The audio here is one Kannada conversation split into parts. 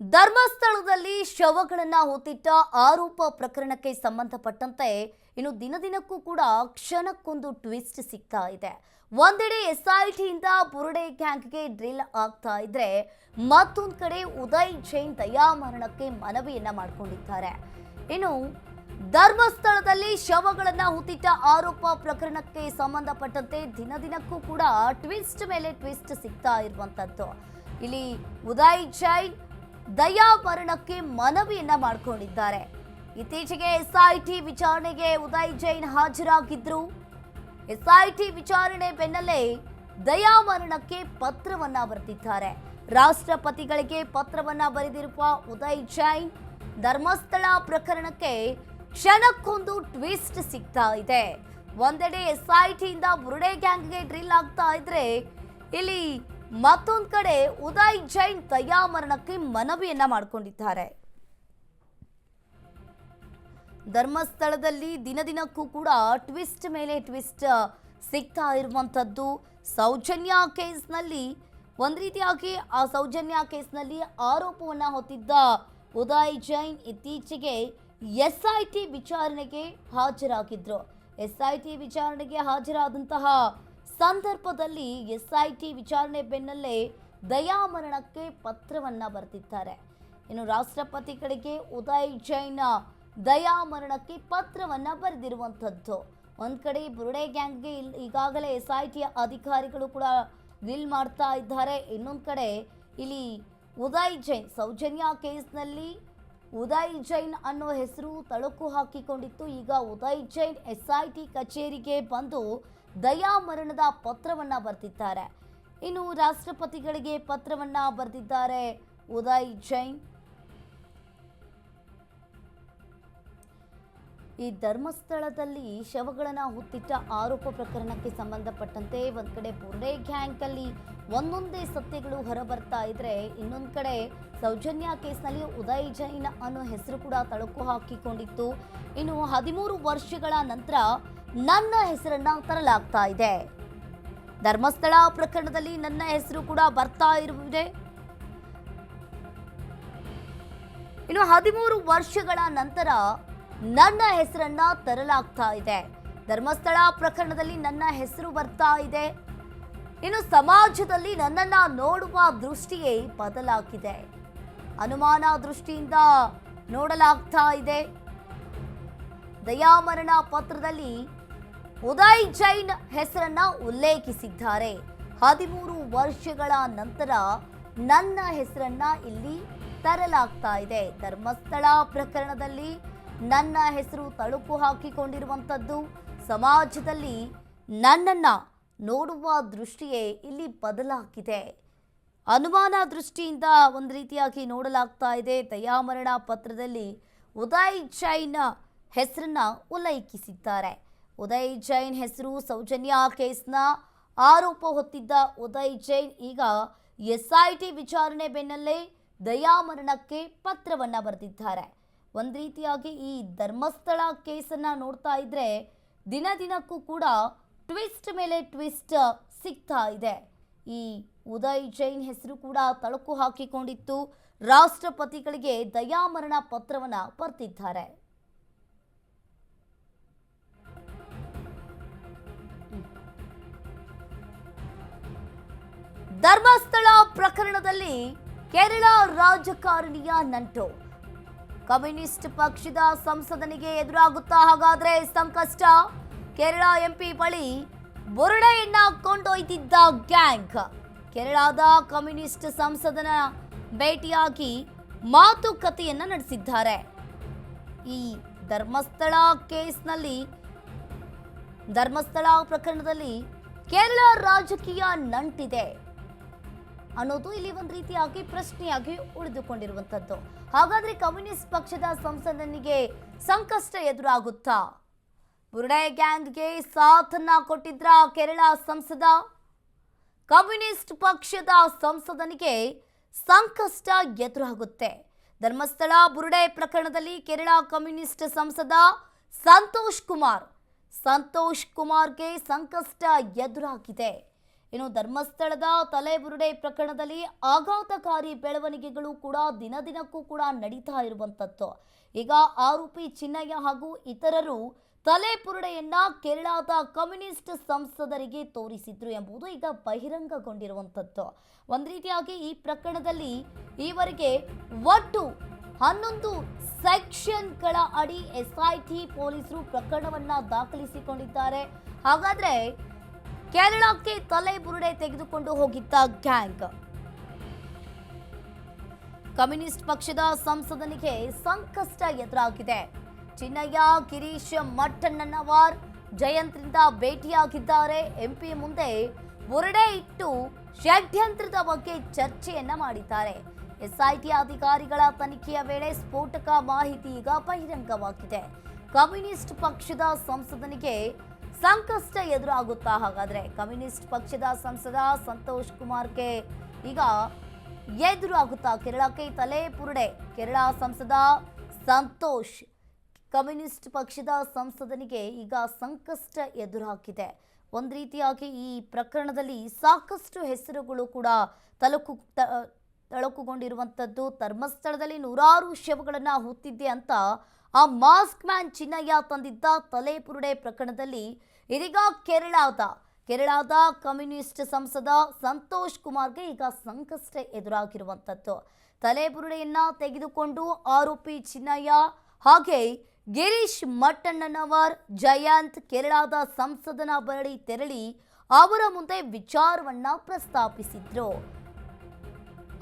ಧರ್ಮಸ್ಥಳದಲ್ಲಿ ಶವಗಳನ್ನ ಹೂತಿಟ್ಟ ಆರೋಪ ಪ್ರಕರಣಕ್ಕೆ ಸಂಬಂಧಪಟ್ಟಂತೆ ಇನ್ನು ದಿನದಿನಕ್ಕೂ ಕೂಡ ಕ್ಷಣಕ್ಕೊಂದು ಟ್ವಿಸ್ಟ್ ಸಿಗ್ತಾ ಇದೆ. ಒಂದೆಡೆ ಎಸ್ಐಟಿಯಿಂದ ಬುರುಡೆ ಗ್ಯಾಂಗ್ಗೆ ಡ್ರಿಲ್ ಆಗ್ತಾ ಇದ್ರೆ ಮತ್ತೊಂದು ಕಡೆ ಉದಯ್ ಜೈನ್ ದಯಾಮರಣಕ್ಕೆ ಮನವಿಯನ್ನ ಮಾಡಿಕೊಂಡಿದ್ದಾರೆ. ಇನ್ನು ಧರ್ಮಸ್ಥಳದಲ್ಲಿ ಶವಗಳನ್ನ ಹೂತಿಟ್ಟ ಆರೋಪ ಪ್ರಕರಣಕ್ಕೆ ಸಂಬಂಧಪಟ್ಟಂತೆ ದಿನದಿನಕ್ಕೂ ಕೂಡ ಟ್ವಿಸ್ಟ್ ಮೇಲೆ ಟ್ವಿಸ್ಟ್ ಸಿಗ್ತಾ ಇರುವಂತದ್ದು. ಇಲ್ಲಿ ಉದಯ್ ಜೈನ್ ದಯಾಮರಣಕ್ಕೆ ಮನವಿಯನ್ನ ಮಾಡಿಕೊಂಡಿದ್ದಾರೆ. ಇತ್ತೀಚೆಗೆ ಎಸ್ಐಟಿ ವಿಚಾರಣೆಗೆ ಉದಯ್ ಜೈನ್ ಹಾಜರಾಗಿದ್ರು. ಎಸ್ಐಟಿ ವಿಚಾರಣೆ ಬೆನ್ನಲ್ಲೇ ದಯಾಮರಣಕ್ಕೆ ಪತ್ರವನ್ನ ಬರೆದಿದ್ದಾರೆ. ರಾಷ್ಟ್ರಪತಿಗಳಿಗೆ ಪತ್ರವನ್ನ ಬರೆದಿರುವ ಉದಯ್ ಜೈನ್ ಧರ್ಮಸ್ಥಳ ಪ್ರಕರಣಕ್ಕೆ ಕ್ಷಣಕ್ಕೊಂದು ಟ್ವಿಸ್ಟ್ ಸಿಗ್ತಾ ಇದೆ. ಒಂದೆಡೆ ಎಸ್ಐಟಿಯಿಂದ ಬುರುಡೆ ಗ್ಯಾಂಗ್ಗೆ ಡ್ರಿಲ್ ಆಗ್ತಾ ಇದ್ರೆ ಇಲ್ಲಿ ಮತ್ತೊಂದು ಕಡೆ ಉದಯ್ ಜೈನ್ ದಯಾಮರಣಕ್ಕೆ ಮನವಿಯನ್ನ ಮಾಡಿಕೊಂಡಿದ್ದಾರೆ. ಧರ್ಮಸ್ಥಳದಲ್ಲಿ ದಿನದಿನಕ್ಕೂ ಕೂಡ ಟ್ವಿಸ್ಟ್ ಮೇಲೆ ಟ್ವಿಸ್ಟ್ ಸಿಗ್ತಾ ಇರುವಂತದ್ದು. ಸೌಜನ್ಯ ಕೇಸ್ನಲ್ಲಿ ಒಂದು ರೀತಿಯಾಗಿ ಆ ಸೌಜನ್ಯ ಕೇಸ್ನಲ್ಲಿ ಆರೋಪವನ್ನ ಹೊತ್ತಿದ್ದ ಉದಯ್ ಜೈನ್ ಇತ್ತೀಚೆಗೆ ಎಸ್ಐಟಿ ವಿಚಾರಣೆಗೆ ಹಾಜರಾಗಿದ್ರು. ಎಸ್ಐಟಿ ವಿಚಾರಣೆಗೆ ಹಾಜರಾದಂತಹ ಸಂದರ್ಭದಲ್ಲಿ ಎಸ್ಐಟಿ ವಿಚಾರಣೆ ಬೆನ್ನಲ್ಲೇ ದಯಾಮರಣಕ್ಕೆ ಪತ್ರವನ್ನ ಬರೆದಿದ್ದಾರೆ. ಇನ್ನು ರಾಷ್ಟ್ರಪತಿಗಳಿಗೆ ಉದಯ್ ಜೈನ್ ದಯಾಮರಣಕ್ಕೆ ಪತ್ರವನ್ನ ಬರೆದಿರುವಂಥದ್ದು. ಒಂದ್ ಕಡೆ ಬುರುಡೆ ಗ್ಯಾಂಗ್ಗೆ ಈಗಾಗಲೇ ಎಸ್ಐಟಿಯ ಅಧಿಕಾರಿಗಳು ಕೂಡ ಡ್ರಿಲ್ ಮಾಡ್ತಾ ಇದ್ದಾರೆ. ಇನ್ನೊಂದು ಕಡೆ ಇಲ್ಲಿ ಉದಯ್ ಜೈನ್ ಸೌಜನ್ಯ ಕೇಸ್ನಲ್ಲಿ ಉದಯ್ ಜೈನ್ ಅನ್ನೋ ಹೆಸರು ತಳುಕು ಹಾಕಿಕೊಂಡಿತ್ತು. ಈಗ ಉದಯ್ ಜೈನ್ ಎಸ್ಐಟಿ ಕಚೇರಿಗೆ ಬಂದು ದಯಾಮರಣದ ಪತ್ರವನ್ನ ಬರೆದಿದ್ದಾರೆ. ಇನ್ನು ರಾಷ್ಟ್ರಪತಿಗಳಿಗೆ ಪತ್ರವನ್ನ ಬರೆದಿದ್ದಾರೆ ಉದಯ್ ಜೈನ್. ಈ ಧರ್ಮಸ್ಥಳದಲ್ಲಿ ಶವಗಳನ್ನ ಹೂತಿಟ್ಟ ಆರೋಪ ಪ್ರಕರಣಕ್ಕೆ ಸಂಬಂಧಪಟ್ಟಂತೆ ಒಂದ್ ಕಡೆ ಬುರುಡೆ ಗ್ಯಾಂಗ್ ಅಲ್ಲಿ ಒಂದೊಂದೇ ಸತ್ಯಗಳು ಹೊರಬರ್ತಾ ಇದ್ರೆ, ಇನ್ನೊಂದ್ ಕಡೆ ಸೌಜನ್ಯ ಕೇಸ್ನಲ್ಲಿ ಉದಯ್ ಜೈನ್ ಅನ್ನೋ ಹೆಸರು ಕೂಡ ತಳುಕು ಹಾಕಿಕೊಂಡಿತ್ತು. ಇನ್ನು 13 ವರ್ಷಗಳ ನಂತರ ನನ್ನ ಹೆಸರನ್ನ ತರಲಾಗ್ತಾ ಇದೆ. ಧರ್ಮಸ್ಥಳ ಪ್ರಕರಣದಲ್ಲಿ ನನ್ನ ಹೆಸರು ಕೂಡ ಬರ್ತಾ ಇರುವುದೇ. ಇನ್ನು 13 ವರ್ಷಗಳ ನಂತರ ನನ್ನ ಹೆಸರನ್ನ ತರಲಾಗ್ತಾ ಇದೆ. ಧರ್ಮಸ್ಥಳ ಪ್ರಕರಣದಲ್ಲಿ ನನ್ನ ಹೆಸರು ಬರ್ತಾ ಇದೆ. ಇನ್ನು ಸಮಾಜದಲ್ಲಿ ನನ್ನನ್ನ ನೋಡುವ ದೃಷ್ಟಿಯೇ ಬದಲಾಗಿದೆ. ಅನುಮಾನ ದೃಷ್ಟಿಯಿಂದ ನೋಡಲಾಗ್ತಾ ಇದೆ. ದಯಾಮರಣ ಪತ್ರದಲ್ಲಿ ಉದಯ್ ಜೈನ್ ಹೆಸರನ್ನ ಉಲ್ಲೇಖಿಸಿದ್ದಾರೆ. 13 ವರ್ಷಗಳ ನಂತರ ನನ್ನ ಹೆಸರನ್ನ ಇಲ್ಲಿ ತರಲಾಗ್ತಾ ಇದೆ. ಧರ್ಮಸ್ಥಳ ಪ್ರಕರಣದಲ್ಲಿ ನನ್ನ ಹೆಸರು ತಳುಕು ಹಾಕಿಕೊಂಡಿರುವಂಥದ್ದು. ಸಮಾಜದಲ್ಲಿ ನನ್ನನ್ನ ನೋಡುವ ದೃಷ್ಟಿಯೇ ಇಲ್ಲಿ ಬದಲಾಗಿದೆ. ಅನುಮಾನ ದೃಷ್ಟಿಯಿಂದ ಒಂದು ರೀತಿಯಾಗಿ ನೋಡಲಾಗ್ತಾ ಇದೆ. ದಯಾಮರಣ ಪತ್ರದಲ್ಲಿ ಉದಯ್ ಜೈನ್ ಹೆಸರನ್ನ ಉಲ್ಲೇಖಿಸಿದ್ದಾರೆ. ಉದಯ್ ಜೈನ್ ಹೆಸರು ಸೌಜನ್ಯ ಕೇಸ್ನ ಆರೋಪ ಹೊತ್ತಿದ್ದ ಉದಯ್ ಜೈನ್ ಈಗ ಎಸ್ಐಟಿ ವಿಚಾರಣೆ ಬೆನ್ನಲ್ಲೇ ದಯಾಮರಣಕ್ಕೆ ಪತ್ರವನ್ನ ಬರೆದಿದ್ದಾರೆ. ಒಂದು ರೀತಿಯಾಗಿ ಈ ಧರ್ಮಸ್ಥಳ ಕೇಸನ್ನ ನೋಡ್ತಾ ಇದ್ರೆ ದಿನದಿನಕ್ಕೂ ಕೂಡ ಟ್ವಿಸ್ಟ್ ಮೇಲೆ ಟ್ವಿಸ್ಟ್ ಸಿಗ್ತಾ ಇದೆ. ಈ ಉದಯ್ ಜೈನ್ ಹೆಸರು ಕೂಡ ತಳುಕು ಹಾಕಿಕೊಂಡಿತ್ತು. ರಾಷ್ಟ್ರಪತಿಗಳಿಗೆ ದಯಾಮರಣ ಪತ್ರವನ್ನ ಬರೆದಿದ್ದಾರೆ. ಧರ್ಮಸ್ಥಳ ಪ್ರಕರಣದಲ್ಲಿ ಕೇರಳ ರಾಜಕಾರಣಿಯ ನಂಟು. ಕಮ್ಯುನಿಸ್ಟ್ ಪಕ್ಷದ ಸಂಸದನಿಗೆ ಎದುರಾಗುತ್ತಾ ಹಾಗಾದ್ರೆ ಸಂಕಷ್ಟ? ಕೇರಳ ಎಂಪಿ ಬಳಿ ಬುರುಡೆಯನ್ನ ಕೊಂಡೊಯ್ದಿದ್ದ ಗ್ಯಾಂಗ್ ಕೇರಳದ ಕಮ್ಯುನಿಸ್ಟ್ ಸಂಸದನ ಭೇಟಿಯಾಗಿ ಮಾತುಕತೆಯನ್ನ ನಡೆಸಿದ್ದಾರೆ. ಈ ಧರ್ಮಸ್ಥಳ ಕೇಸ್ನಲ್ಲಿ ಧರ್ಮಸ್ಥಳ ಪ್ರಕರಣದಲ್ಲಿ ಕೇರಳ ರಾಜಕೀಯ ನಂಟಿದೆ ಅನ್ನೋದು ಇಲ್ಲಿ ಒಂದು ರೀತಿಯಾಗಿ ಪ್ರಶ್ನೆಯಾಗಿ ಉಳಿದುಕೊಂಡಿರುವಂಥದ್ದು. ಹಾಗಾದ್ರೆ ಕಮ್ಯುನಿಸ್ಟ್ ಪಕ್ಷದ ಸಂಸದನಿಗೆ ಸಂಕಷ್ಟ ಎದುರಾಗುತ್ತಾ? ಬುರುಡೆ ಗ್ಯಾಂಗ್ಗೆ ಸಾಥನ್ನ ಕೊಟ್ಟಿದ್ರ ಕೇರಳ ಸಂಸದ? ಕಮ್ಯುನಿಸ್ಟ್ ಪಕ್ಷದ ಸಂಸದನಿಗೆ ಸಂಕಷ್ಟ ಎದುರಾಗುತ್ತೆ. ಧರ್ಮಸ್ಥಳ ಬುರುಡೆ ಪ್ರಕರಣದಲ್ಲಿ ಕೇರಳ ಕಮ್ಯುನಿಸ್ಟ್ ಸಂಸದ ಸಂತೋಷ್ ಕುಮಾರ್ಗೆ ಸಂಕಷ್ಟ ಎದುರಾಗಿದೆ. ಇನ್ನು ಧರ್ಮಸ್ಥಳದ ತಲೆಬುರುಡೆ ಪ್ರಕರಣದಲ್ಲಿ ಆಘಾತಕಾರಿ ಬೆಳವಣಿಗೆಗಳು ಕೂಡ ದಿನದಿನಕ್ಕೂ ಕೂಡ ನಡೀತಾ ಇರುವಂತದ್ದು. ಈಗ ಆರೋಪಿ ಚಿನ್ನಯ್ಯ ಹಾಗೂ ಇತರರು ತಲೆಬುರುಡೆಯನ್ನ ಕೇರಳದ ಕಮ್ಯುನಿಸ್ಟ್ ಸಂಸದರಿಗೆ ತೋರಿಸಿದ್ರು ಎಂಬುದು ಈಗ ಬಹಿರಂಗಗೊಂಡಿರುವಂತದ್ದು. ಒಂದು ರೀತಿಯಾಗಿ ಈ ಪ್ರಕರಣದಲ್ಲಿ ಈವರೆಗೆ ಒಟ್ಟು 11 ಸೆಕ್ಷನ್ಗಳ ಅಡಿ ಎಸ್ಐಟಿ ಪೊಲೀಸರು ಪ್ರಕರಣವನ್ನ ದಾಖಲಿಸಿಕೊಂಡಿದ್ದಾರೆ. ಹಾಗಾದ್ರೆ ಕೇರಳಕ್ಕೆ ತಲೆಬುರುಡೆ ತೆಗೆದುಕೊಂಡು ಹೋಗಿದ್ದ ಗ್ಯಾಂಗ್ ಕಮ್ಯುನಿಸ್ಟ್ ಪಕ್ಷದ ಸಂಸದನಿಗೆ ಸಂಕಷ್ಟ ಎದುರಾಗಿದೆ. ಚಿನ್ನಯ್ಯ, ಗಿರೀಶ್ ಮಟ್ಟಣ್ಣನವರ್ ಜಯಂತ್ರಿಂದ ಭೇಟಿಯಾಗಿದ್ದಾರೆ. ಎಂಪಿ ಮುಂದೆ ಬುರುಡೆ ಇಟ್ಟು ಷಡ್ಯಂತ್ರದ ಬಗ್ಗೆ ಚರ್ಚೆಯನ್ನ ಮಾಡಿದ್ದಾರೆ. ಎಸ್ಐಟಿ ಅಧಿಕಾರಿಗಳ ತನಿಖೆಯ ವೇಳೆ ಸ್ಫೋಟಕ ಮಾಹಿತಿ ಈಗ ಬಹಿರಂಗವಾಗಿದೆ. ಕಮ್ಯುನಿಸ್ಟ್ ಪಕ್ಷದ ಸಂಸದನಿಗೆ ಸಂಕಷ್ಟ ಎದುರಾಗುತ್ತಾ? ಹಾಗಾದ್ರೆ ಕಮ್ಯುನಿಸ್ಟ್ ಪಕ್ಷದ ಸಂಸದ ಸಂತೋಷ್ ಕುಮಾರ್ಗೆ ಈಗ ಎದುರಾಗುತ್ತಾ ಕೇರಳಕ್ಕೆ ತಲೆಬುರುಡೆ? ಕೇರಳ ಸಂಸದ ಸಂತೋಷ್ ಕಮ್ಯುನಿಸ್ಟ್ ಪಕ್ಷದ ಸಂಸದನಿಗೆ ಈಗ ಸಂಕಷ್ಟ ಎದುರಾಗಿದೆ. ಒಂದು ರೀತಿಯಾಗಿ ಈ ಪ್ರಕರಣದಲ್ಲಿ ಸಾಕಷ್ಟು ಹೆಸರುಗಳು ಕೂಡ ತಳಕುಗೊಂಡಿರುವಂಥದ್ದು. ಧರ್ಮಸ್ಥಳದಲ್ಲಿ ನೂರಾರು ಶವಗಳನ್ನು ಹೊತ್ತಿದ್ದೆ ಅಂತ ಆ ಮಾಸ್ಕ್ ಮ್ಯಾನ್ ಚಿನ್ನಯ್ಯ ತಂದಿದ್ದ ತಲೆಬುರುಡೆ ಪ್ರಕರಣದಲ್ಲಿ ಇದೀಗ ಕೇರಳದ ಕಮ್ಯುನಿಸ್ಟ್ ಸಂಸದ ಸಂತೋಷ್ ಕುಮಾರ್ಗೆ ಈಗ ಸಂಕಷ್ಟ ಎದುರಾಗಿರುವಂಥದ್ದು. ತಲೆಬುರುಡೆಯನ್ನ ತೆಗೆದುಕೊಂಡು ಆರೋಪಿ ಚಿನ್ನಯ್ಯ ಹಾಗೆ ಗಿರೀಶ್ ಮಟ್ಟಣ್ಣನವರ್, ಜಯಂತ್ ಕೇರಳದ ಸಂಸದನ ಬಳಿ ತೆರಳಿ ಅವರ ಮುಂದೆ ವಿಚಾರವನ್ನ ಪ್ರಸ್ತಾಪಿಸಿದ್ರು.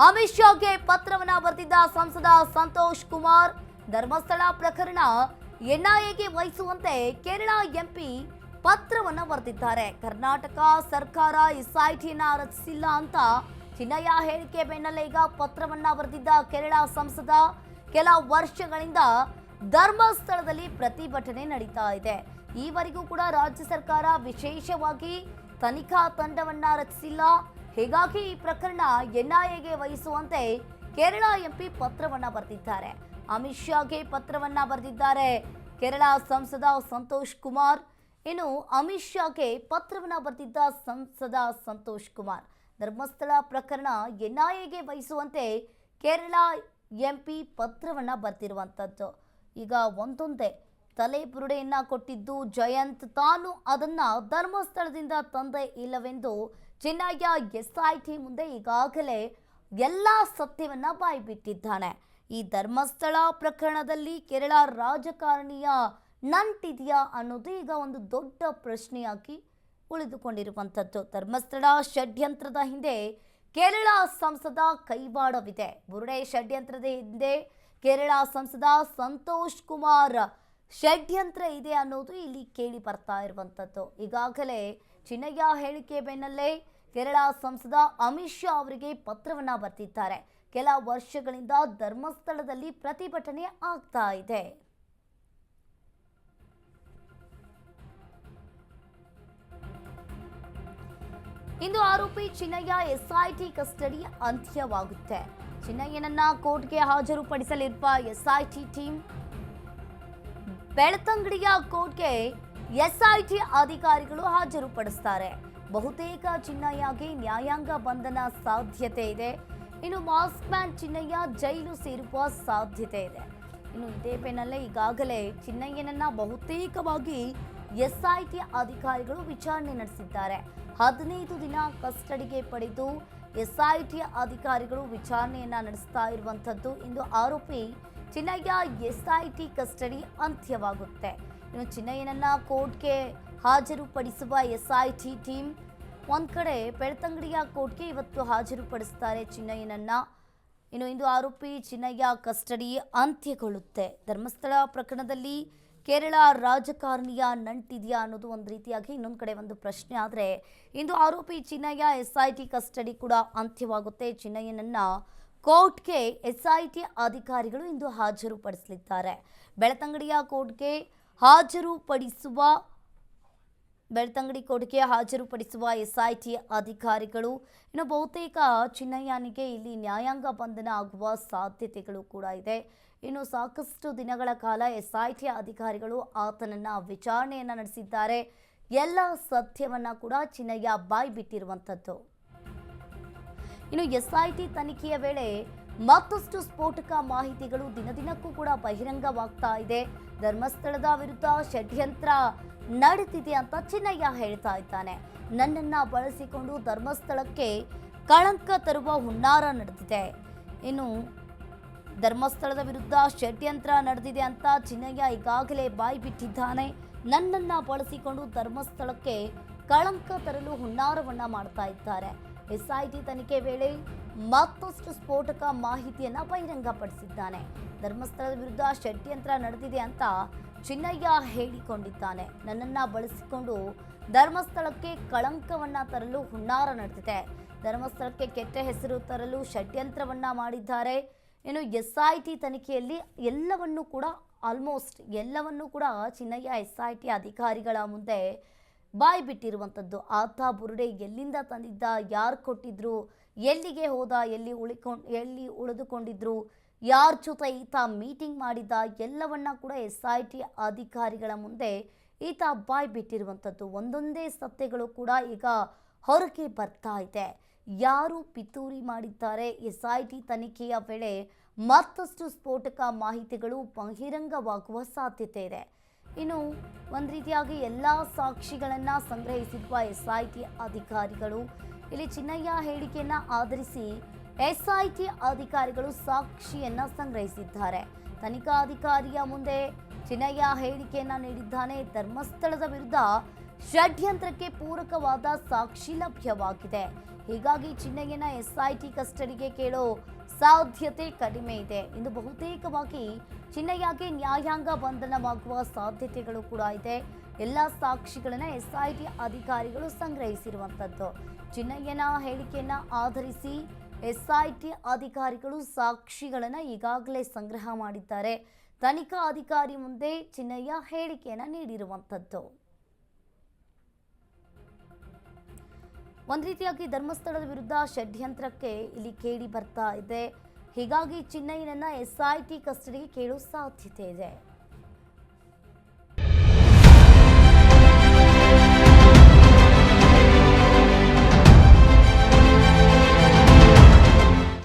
ಅಮಿತ್ ಶಾಗೆ ಪತ್ರವನ್ನ ಬರೆದಿದ್ದ ಸಂಸದ ಸಂತೋಷ್ ಕುಮಾರ್ ಧರ್ಮಸ್ಥಳ ಪ್ರಕರಣ ಎನ್ಐಎಗೆ ವಹಿಸುವಂತೆ ಕೇರಳ ಎಂಪಿ ಪತ್ರವನ್ನ ಬರೆದಿದ್ದಾರೆ. ಕರ್ನಾಟಕ ಸರ್ಕಾರ ಎಸ್ಐಟಿಯನ್ನ ರಚಿಸಿಲ್ಲ ಅಂತ ಚಿನ್ನಯ್ಯ ಹೇಳಿಕೆ ಬೆನ್ನಲ್ಲೇ ಈಗ ಪತ್ರವನ್ನ ಬರೆದಿದ್ದ ಕೇರಳ ಸಂಸದ ಕೆಲ ವರ್ಷಗಳಿಂದ ಧರ್ಮಸ್ಥಳದಲ್ಲಿ ಪ್ರತಿಭಟನೆ ನಡೀತಾ ಇದೆ. ಈವರೆಗೂ ಕೂಡ ರಾಜ್ಯ ಸರ್ಕಾರ ವಿಶೇಷವಾಗಿ ತನಿಖಾ ತಂಡವನ್ನ ರಚಿಸಿಲ್ಲ. ಹೀಗಾಗಿ ಈ ಪ್ರಕರಣ ಎನ್ಐಎಗೆ ವಹಿಸುವಂತೆ ಕೇರಳ ಎಂಪಿ ಪತ್ರವನ್ನ ಬರೆದಿದ್ದಾರೆ. ಅಮಿತ್ ಶಾಗೆ ಪತ್ರವನ್ನ ಬರೆದಿದ್ದಾರೆ ಕೇರಳ ಸಂಸದ ಸಂತೋಷ್ ಕುಮಾರ್. ಇನ್ನು ಅಮಿತ್ ಶಾಗೆ ಪತ್ರವನ್ನ ಬರೆದಿದ್ದ ಸಂಸದ ಸಂತೋಷ್ ಕುಮಾರ್ ಧರ್ಮಸ್ಥಳ ಪ್ರಕರಣ ಎನ್ಐಎಗೆ ವಹಿಸುವಂತೆ ಕೇರಳ ಎಂಪಿ ಪತ್ರವನ್ನ ಬರೆದಿರುವಂಥದ್ದು. ಈಗ ಒಂದೊಂದೇ ತಲೆಬುರುಡೆಯನ್ನ ಕೊಟ್ಟಿದ್ದು ಜಯಂತ್, ತಾನು ಅದನ್ನ ಧರ್ಮಸ್ಥಳದಿಂದ ತಂದೆ ಇಲ್ಲವೆಂದು ಚಿನ್ನಯ್ಯ ಎಸ್ಐಟಿ ಮುಂದೆ ಈಗಾಗಲೇ ಎಲ್ಲ ಸತ್ಯವನ್ನ ಬಾಯ್ಬಿಟ್ಟಿದ್ದಾನೆ. ಈ ಧರ್ಮಸ್ಥಳ ಪ್ರಕರಣದಲ್ಲಿ ಕೇರಳ ರಾಜಕಾರಣಿಯ ನಂಟಿದೆಯಾ ಅನ್ನೋದು ಈಗ ಒಂದು ದೊಡ್ಡ ಪ್ರಶ್ನೆಯಾಗಿ ಉಳಿದುಕೊಂಡಿರುವಂಥದ್ದು. ಧರ್ಮಸ್ಥಳ ಷಡ್ಯಂತ್ರದ ಹಿಂದೆ ಕೇರಳ ಸಂಸದ ಕೈವಾಡವಿದೆ. ಬುರುಡೆ ಷಡ್ಯಂತ್ರದ ಹಿಂದೆ ಕೇರಳ ಸಂಸದ ಸಂತೋಷ್ ಕುಮಾರ್ ಷಡ್ಯಂತ್ರ ಇದೆ ಅನ್ನೋದು ಇಲ್ಲಿ ಕೇಳಿ ಬರ್ತಾ ಇರುವಂಥದ್ದು. ಈಗಾಗಲೇ ಚಿನ್ನಯ್ಯ ಹೇಳಿಕೆ ಬೆನ್ನಲ್ಲೇ ಕೇರಳ ಸಂಸದ ಅಮಿತ್ ಶಾ ಅವರಿಗೆ ಪತ್ರವನ್ನ ಬರೆದಿದ್ದಾರೆ. ಕೆಲ ವರ್ಷಗಳಿಂದ ಧರ್ಮಸ್ಥಳದಲ್ಲಿ ಪ್ರತಿಭಟನೆ ಆಗ್ತಾ ಇದೆ. ಇಂದು ಆರೋಪಿ ಚಿನ್ನಯ್ಯ ಎಸ್ಐಟಿ ಕಸ್ಟಡಿ ಅಂತ್ಯವಾಗುತ್ತೆ. ಚಿನ್ನಯ್ಯನನ್ನ ಕೋರ್ಟ್ಗೆ ಹಾಜರುಪಡಿಸಲಿರುವ ಎಸ್ಐಟಿ ಟೀಮ್ ಬೆಳ್ತಂಗಡಿಯ ಕೋರ್ಟ್ಗೆ ಎಸ್ಐಟಿ ಅಧಿಕಾರಿಗಳು ಹಾಜರುಪಡಿಸುತ್ತಾರೆ. ಬಹುತೇಕ ಚಿನ್ನಯ್ಯಗೆ ನ್ಯಾಯಾಂಗ ಬಂಧನ ಸಾಧ್ಯತೆ ಇದೆ. ಇನ್ನು ಮಾಸ್ಕ್ ಮ್ಯಾನ್ ಚಿನ್ನಯ್ಯ ಜೈಲು ಸೇರುವ ಸಾಧ್ಯತೆ ಇದೆ. ಇನ್ನು ಇದೇ ಬೆನ್ನಲ್ಲೇ ಈಗಾಗಲೇ ಚಿನ್ನಯ್ಯನನ್ನ ಬಹುತೇಕವಾಗಿ ಎಸ್ಐಟಿ ಅಧಿಕಾರಿಗಳು ವಿಚಾರಣೆ ನಡೆಸಿದ್ದಾರೆ. 15 ದಿನ ಕಸ್ಟಡಿಗೆ ಪಡೆದು ಎಸ್ಐಟಿ ಅಧಿಕಾರಿಗಳು ವಿಚಾರಣೆಯನ್ನ ನಡೆಸ್ತಾ ಇರುವಂಥದ್ದು. ಇಂದು ಆರೋಪಿ ಚಿನ್ನಯ್ಯ ಎಸ್ಐಟಿ ಕಸ್ಟಡಿ ಅಂತ್ಯವಾಗುತ್ತೆ. ಇನ್ನು ಚಿನ್ನಯ್ಯನನ್ನ ಕೋರ್ಟ್ಗೆ ಹಾಜರುಪಡಿಸುವ ಎಸ್ಐಟಿ ಟೀಮ್ ಒಂದ್ ಕಡೆ ಬೆಳ್ತಂಗಡಿಯ ಕೋರ್ಟ್ಗೆ ಇವತ್ತು ಹಾಜರುಪಡಿಸ್ತಾರೆ ಚಿನ್ನಯ್ಯನನ್ನ. ಇನ್ನು ಇಂದು ಆರೋಪಿ ಚಿನ್ನಯ್ಯ ಕಸ್ಟಡಿ ಅಂತ್ಯಗೊಳ್ಳುತ್ತೆ. ಧರ್ಮಸ್ಥಳ ಪ್ರಕರಣದಲ್ಲಿ ಕೇರಳ ರಾಜಕಾರಣಿಯ ನಂಟಿದೆಯಾ ಅನ್ನೋದು ಒಂದು ರೀತಿಯಾಗಿ ಇನ್ನೊಂದು ಕಡೆ ಒಂದು ಪ್ರಶ್ನೆ. ಆದರೆ ಇಂದು ಆರೋಪಿ ಚಿನ್ನಯ್ಯ ಎಸ್ಐಟಿ ಕಸ್ಟಡಿ ಕೂಡ ಅಂತ್ಯವಾಗುತ್ತೆ. ಚಿನ್ನಯ್ಯನನ್ನ ಕೋರ್ಟ್ಗೆ ಎಸ್ಐಟಿ ಅಧಿಕಾರಿಗಳು ಇಂದು ಹಾಜರುಪಡಿಸಲಿದ್ದಾರೆ. ಬೆಳ್ತಂಗಡಿಯ ಕೋರ್ಟ್ಗೆ ಹಾಜರುಪಡಿಸುವ ಎಸ್ಐಟಿ ಅಧಿಕಾರಿಗಳು. ಇನ್ನು ಬಹುತೇಕ ಚಿನ್ನಯ್ಯನಿಗೆ ಇಲ್ಲಿ ನ್ಯಾಯಾಂಗ ಬಂಧನ ಆಗುವ ಸಾಧ್ಯತೆಗಳು ಕೂಡ ಇದೆ. ಇನ್ನು ಸಾಕಷ್ಟು ದಿನಗಳ ಕಾಲ ಎಸ್ಐಟಿ ಅಧಿಕಾರಿಗಳು ಆತನನ್ನ ವಿಚಾರಣೆಯನ್ನ ನಡೆಸಿದ್ದಾರೆ. ಎಲ್ಲ ಸತ್ಯವನ್ನ ಕೂಡ ಚಿನ್ನಯ್ಯ ಬಾಯ್ ಬಿಟ್ಟಿರುವಂಥದ್ದು. ಇನ್ನು ಎಸ್ಐಟಿ ತನಿಖೆಯ ವೇಳೆ ಮತ್ತಷ್ಟು ಸ್ಫೋಟಕ ಮಾಹಿತಿಗಳು ದಿನದಿನಕ್ಕೂ ಕೂಡ ಬಹಿರಂಗವಾಗ್ತಾ ಇದೆ. ಧರ್ಮಸ್ಥಳದ ವಿರುದ್ಧ ಷಡ್ಯಂತ್ರ ನಡೆದಿದೆ ಅಂತ ಚಿನ್ನಯ್ಯ ಹೇಳ್ತಾ ಇದ್ದಾನೆ. ನನ್ನನ್ನ ಬಳಸಿಕೊಂಡು ಧರ್ಮಸ್ಥಳಕ್ಕೆ ಕಳಂಕ ತರುವ ಹುನ್ನಾರ ನಡೆದಿದೆ. ಇನ್ನು ಧರ್ಮಸ್ಥಳದ ವಿರುದ್ಧ ಷಡ್ಯಂತ್ರ ನಡೆದಿದೆ ಅಂತ ಚಿನ್ನಯ್ಯ ಈಗಾಗಲೇ ಬಾಯಿ ಬಿಟ್ಟಿದ್ದಾನೆ. ನನ್ನನ್ನ ಬಳಸಿಕೊಂಡು ಧರ್ಮಸ್ಥಳಕ್ಕೆ ಕಳಂಕ ತರಲು ಹುನ್ನಾರವನ್ನ ಮಾಡ್ತಾ ಇದ್ದಾರೆ. ಎಸ್ಐಟಿ ತನಿಖೆ ವೇಳೆ ಮತ್ತಷ್ಟು ಸ್ಫೋಟಕ ಮಾಹಿತಿಯನ್ನ ಬಹಿರಂಗಪಡಿಸಿದ್ದಾನೆ. ಧರ್ಮಸ್ಥಳದ ವಿರುದ್ಧ ಷಡ್ಯಂತ್ರ ನಡೆದಿದೆ ಅಂತ ಚಿನ್ನಯ್ಯ ಹೇಳಿಕೊಂಡಿದ್ದಾನೆ. ನನ್ನನ್ನ ಬಳಸಿಕೊಂಡು ಧರ್ಮಸ್ಥಳಕ್ಕೆ ಕಳಂಕವನ್ನ ತರಲು ಹುನ್ನಾರ ನಡೆದಿದೆ. ಧರ್ಮಸ್ಥಳಕ್ಕೆ ಕೆಟ್ಟ ಹೆಸರು ತರಲು ಷಡ್ಯಂತ್ರವನ್ನ ಮಾಡಿದ್ದಾರೆ. ಇನ್ನು ಎಸ್ಐಟಿ ತನಿಖೆಯಲ್ಲಿ ಎಲ್ಲವನ್ನೂ ಕೂಡ ಎಲ್ಲವನ್ನೂ ಕೂಡ ಚಿನ್ನಯ್ಯ ಎಸ್ಐಟಿ ಅಧಿಕಾರಿಗಳ ಮುಂದೆ ಬಾಯಿ ಬಿಟ್ಟಿರುವಂಥದ್ದು. ಆತ ಬುರುಡೆ ಎಲ್ಲಿಂದ ತಂದಿದ್ದ, ಯಾರು ಕೊಟ್ಟಿದ್ರು, ಎಲ್ಲಿಗೆ ಹೋದ, ಎಲ್ಲಿ ಉಳಿದುಕೊಂಡಿದ್ರು, ಯಾರ ಜೊತೆ ಈತ ಮೀಟಿಂಗ್ ಮಾಡಿದ್ದ, ಎಲ್ಲವನ್ನ ಕೂಡ ಎಸ್ಐಟಿ ಅಧಿಕಾರಿಗಳ ಮುಂದೆ ಈತ ಬಾಯಿ ಬಿಟ್ಟಿರುವಂಥದ್ದು. ಒಂದೊಂದೇ ಸತ್ಯಗಳು ಕೂಡ ಈಗ ಹೊರಗೆ ಬರ್ತಾ ಇದೆ. ಯಾರು ಪಿತೂರಿ ಮಾಡಿದ್ದಾರೆ, ಎಸ್ಐಟಿ ತನಿಖೆಯ ವೇಳೆ ಮತ್ತಷ್ಟು ಸ್ಫೋಟಕ ಮಾಹಿತಿಗಳು ಬಹಿರಂಗವಾಗುವ ಸಾಧ್ಯತೆ ಇದೆ. ಇನ್ನು ಒಂದು ರೀತಿಯಾಗಿ ಎಲ್ಲ ಸಾಕ್ಷಿಗಳನ್ನು ಸಂಗ್ರಹಿಸಿರುವ ಎಸ್ಐಟಿ ಅಧಿಕಾರಿಗಳು ಇಲ್ಲಿ ಚಿನ್ನಯ್ಯ ಹೇಳಿಕೆಯನ್ನು ಆಧರಿಸಿ ಎಸ್ಐಟಿ ಅಧಿಕಾರಿಗಳು ಸಾಕ್ಷಿಯನ್ನು ಸಂಗ್ರಹಿಸಿದ್ದಾರೆ. ತನಿಖಾಧಿಕಾರಿಯ ಮುಂದೆ ಚಿನ್ನಯ್ಯ ಹೇಳಿಕೆಯನ್ನು ನೀಡಿದ್ದಾನೆ. ಧರ್ಮಸ್ಥಳದ ವಿರುದ್ಧ ಷಡ್ಯಂತ್ರಕ್ಕೆ ಪೂರಕವಾದ ಸಾಕ್ಷಿ ಲಭ್ಯವಾಗಿದೆ. ಹೀಗಾಗಿ ಚಿನ್ನಯ್ಯನ ಎಸ್ಐಟಿ ಕಸ್ಟಡಿಗೆ ಕೇಳೋ ಸಾಧ್ಯತೆ ಕಡಿಮೆ ಇದೆ. ಇಂದು ಬಹುತೇಕವಾಗಿ ಚಿನ್ನಯ್ಯಗೆ ನ್ಯಾಯಾಂಗ ಬಂಧನವಾಗುವ ಸಾಧ್ಯತೆಗಳು ಕೂಡ ಇದೆ. ಎಲ್ಲ ಸಾಕ್ಷಿಗಳನ್ನ ಎಸ್ಐಟಿ ಅಧಿಕಾರಿಗಳು ಸಂಗ್ರಹಿಸಿರುವಂಥದ್ದು. ಚಿನ್ನಯ್ಯನ ಹೇಳಿಕೆಯನ್ನ ಆಧರಿಸಿ ಎಸ್ಐಟಿ ಅಧಿಕಾರಿಗಳು ಸಾಕ್ಷಿಗಳನ್ನ ಈಗಾಗಲೇ ಸಂಗ್ರಹ ಮಾಡಿದ್ದಾರೆ. ತನಿಖಾ ಅಧಿಕಾರಿ ಮುಂದೆ ಚಿನ್ನಯ್ಯ ಹೇಳಿಕೆಯನ್ನ ನೀಡಿರುವಂಥದ್ದು. ಒಂದು ರೀತಿಯಾಗಿ ಧರ್ಮಸ್ಥಳದ ವಿರುದ್ಧ ಷಡ್ಯಂತ್ರಕ್ಕೆ ಇಲ್ಲಿ ಕೇಳಿ ಬರ್ತಾ ಇದೆ. ಹೀಗಾಗಿ ಚಿನ್ನಯ್ಯನನ್ನ ಎಸ್ಐಟಿ ಕಸ್ಟಡಿಗೆ ಕೇಳುವ ಸಾಧ್ಯತೆ ಇದೆ.